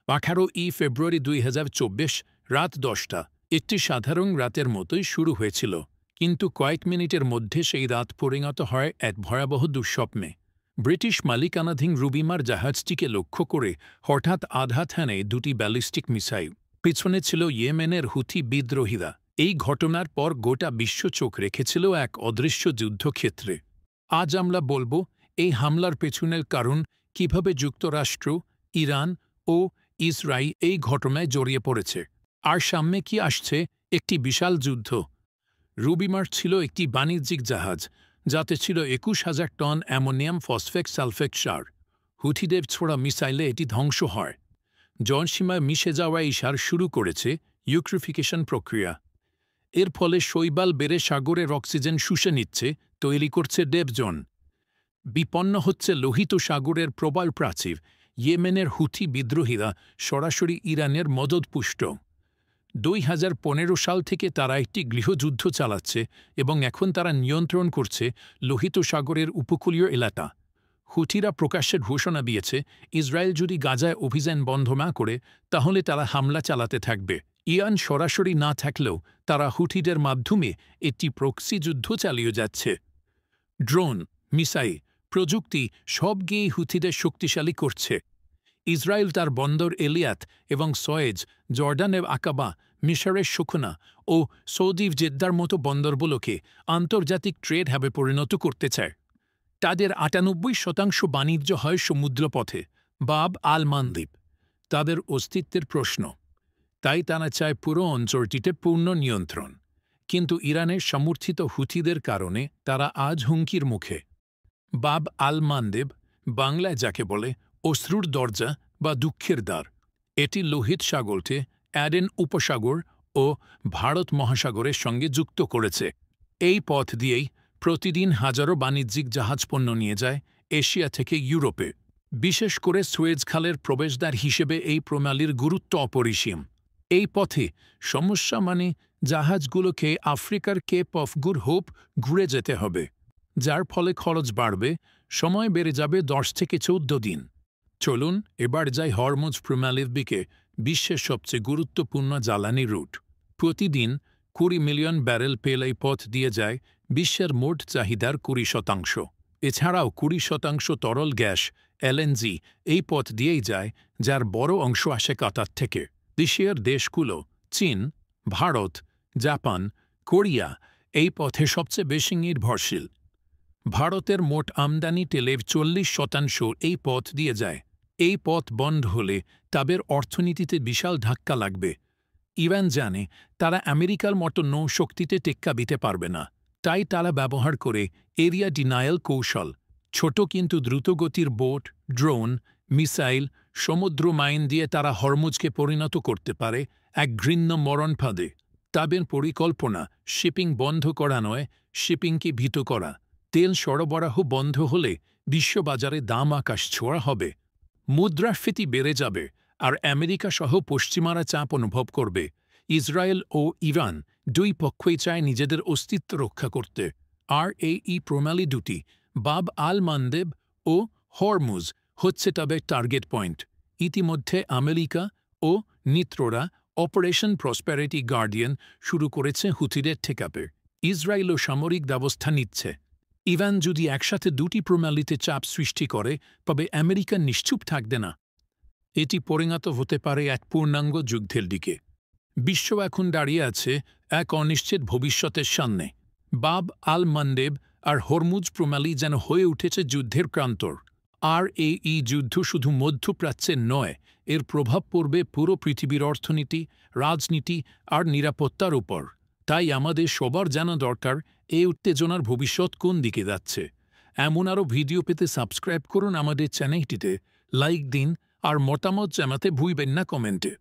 18 ফেব্রুয়ারি 2024 রাত 10টা। একটি সাধারণ রাতের মতোই শুরু হয়েছিল, কিন্তু কয়েক মিনিটের মধ্যে সেই রাত পরিণত হয় এক ভয়াবহ দুঃস্বপ্নে। ব্রিটিশ মালিকানাধীন রুবিমার জাহাজটিকে লক্ষ্য করে হঠাৎ আঘাত হানে দুটি ব্যালিস্টিক মিসাইল। পিছনে ছিল ইয়েমেনের হুথি বিদ্রোহীরা। এই ঘটনার পর গোটা বিশ্ব চোখ রেখেছিল এক অদৃশ্য যুদ্ধক্ষেত্রে। আজ আমরা বলবো এই হামলার পেছনের কারণ, কিভাবে যুক্তরাষ্ট্র, ইরান ও ইসরায়েল এই ঘটনায় জড়িয়ে পড়েছে, আর সামনে কি আসছে একটি বিশাল যুদ্ধ। রুবিমার ছিল একটি বাণিজ্যিক জাহাজ, যাতে ছিল 21,000 টন অ্যামোনিয়াম ফসফেট সালফেট সার। হুথিদের ছোড়া মিসাইলে এটি ধ্বংস হয়। জনসীমায় মিশে যাওয়া এই সার শুরু করেছে ইউট্রিফিকেশন প্রক্রিয়া। এর ফলে শৈবাল বেড়ে সাগরের অক্সিজেন শুষে নিচ্ছে, তৈরি করছে ডেবজন। বিপন্ন হচ্ছে লোহিত সাগরের প্রবাল প্রাচীর। ইয়েমেনের হুথি বিদ্রোহীরা সরাসরি ইরানের মদদপুষ্ট। 2015 সাল থেকে তারা একটি গৃহযুদ্ধ চালাচ্ছে এবং এখন তারা নিয়ন্ত্রণ করছে লোহিত সাগরের উপকূলীয় এলাকা। হুথিরা প্রকাশ্যে ঘোষণা দিয়েছে, ইসরায়েল যদি গাজায় অভিযান বন্ধ না করে তাহলে তারা হামলা চালাতে থাকবে। ইরান সরাসরি না থাকলেও তারা হুথিদের মাধ্যমে একটি প্রক্সি যুদ্ধ চালিয়ে যাচ্ছে। ড্রোন, মিসাইল, প্রযুক্তি সব গিয়ে হুথিদের শক্তিশালী করছে। ইসরায়েল তার বন্দর এলিয়াত এবং সয়েজ, জর্ডানের আকাবা, মিশরের সুখনা ও সৌদি জেদ্দার মতো বন্দরগুলোকে আন্তর্জাতিক ট্রেড হাবে পরিণত করতে চায়। তাদের 98% বাণিজ্য হয় সমুদ্রপথে, বাব আল মানদ্বীপ। তাদের অস্তিত্বের প্রশ্ন, তাই তারা চায় পুরো অঞ্চলটিতে পূর্ণ নিয়ন্ত্রণ। কিন্তু ইরানের সমর্থিত হুথিদের কারণে তারা আজ হুমকির মুখে। বাব আল মানদেব, বাংলায় যাকে বলে অশ্রুর দরজা বা দুঃখের দ্বার, এটি লোহিত সাগরকে অ্যাডেন উপসাগর ও ভারত মহাসাগরের সঙ্গে যুক্ত করেছে। এই পথ দিয়েই প্রতিদিন হাজারো বাণিজ্যিক জাহাজ পণ্য নিয়ে যায় এশিয়া থেকে ইউরোপে। বিশেষ করে সুয়েজ খালের প্রবেশদ্বার হিসেবে এই প্রণালীর গুরুত্ব অপরিসীম। এই পথে সমস্যা মানে জাহাজগুলোকে আফ্রিকার কেপ অফ গুড হোপ ঘুরে যেতে হবে, যার ফলে খরচ বাড়বে, সময় বেড়ে যাবে 10 থেকে 14 দিন। চলুন এবার যাই হরমুজ প্রণালীর দিকে, বিশ্বের সবচেয়ে গুরুত্বপূর্ণ জ্বালানি রুট। প্রতিদিন 20 মিলিয়ন ব্যারেল তেল এই পথ দিয়ে যায়, বিশ্বের মোট চাহিদার 20%। এছাড়াও 20% তরল গ্যাস এলএনজি এই পথ দিয়েই যায়, যার বড় অংশ আসে কাতার থেকে। এশিয়ার দেশগুলো চীন, ভারত, জাপান, কোরিয়া এই পথে সবচেয়ে বেশি নির্ভরশীল। ভারতের মোট আমদানি তেলের 40% এই পথ দিয়ে যায়। এই পথ বন্ধ হলে তাদের অর্থনীতিতে বিশাল ধাক্কা লাগবে। ইরান জানে তারা আমেরিকার মতো নৌশক্তিতে টেক্কা দিতে পারবে না, তাই তারা ব্যবহার করে এরিয়া ডিনায়াল কৌশল। ছোট কিন্তু দ্রুতগতির বোট, ড্রোন, মিসাইল, সমুদ্র মাইন দিয়ে তারা হরমুজকে পরিণত করতে পারে এক ঘৃণ্য মরণফাঁদে। তাদের পরিকল্পনা শিপিং বন্ধ করা নয়, শিপিংকে ভীত করা। তেল সরবরাহ বন্ধ হলে বিশ্ববাজারে দাম আকাশ ছোঁয়া হবে, মুদ্রাস্ফীতি বেড়ে যাবে, আর আমেরিকা সহ পশ্চিমারা চাপ অনুভব করবে। ইসরায়েল ও ইরান দুই পক্ষই চায় নিজেদের অস্তিত্ব রক্ষা করতে। আর এই প্রণালী দুটি, বাব আল মানদেব ও হরমুজ, হচ্ছে তবে টার্গেট পয়েন্ট। ইতিমধ্যে আমেরিকা ও মিত্ররা অপারেশন প্রসপেরিটি গার্ডিয়ান শুরু করেছে হুথিদের ঠেকাতে। ইসরায়েলও সামরিক ব্যবস্থা নিচ্ছে। ইরান যদি একসাথে দুটি প্রণালীতে চাপ সৃষ্টি করে, তবে আমেরিকা নিশ্চুপ থাকবে না। এটি পরিণত হতে পারে এক পূর্ণাঙ্গ যুদ্ধের দিকে। বিশ্ব এখন দাঁড়িয়ে আছে এক অনিশ্চিত ভবিষ্যতের সামনে। বাব আল মানদেব আর হরমুজ প্রণালী যেন হয়ে উঠেছে যুদ্ধের প্রান্তর। আর এই যুদ্ধ শুধু মধ্যপ্রাচ্যের নয়, এর প্রভাব পড়বে পুরো পৃথিবীর অর্থনীতি, রাজনীতি আর নিরাপত্তার উপর। তাই আমাদের সবার জানা দরকার এই উত্তেজনার ভবিষ্যৎ কোন দিকে যাচ্ছে। এমন আরও ভিডিও পেতে সাবস্ক্রাইব করুন আমাদের চ্যানেলটিতে, লাইক দিন আর মতামত জানাতে ভুলবেন না কমেন্টে।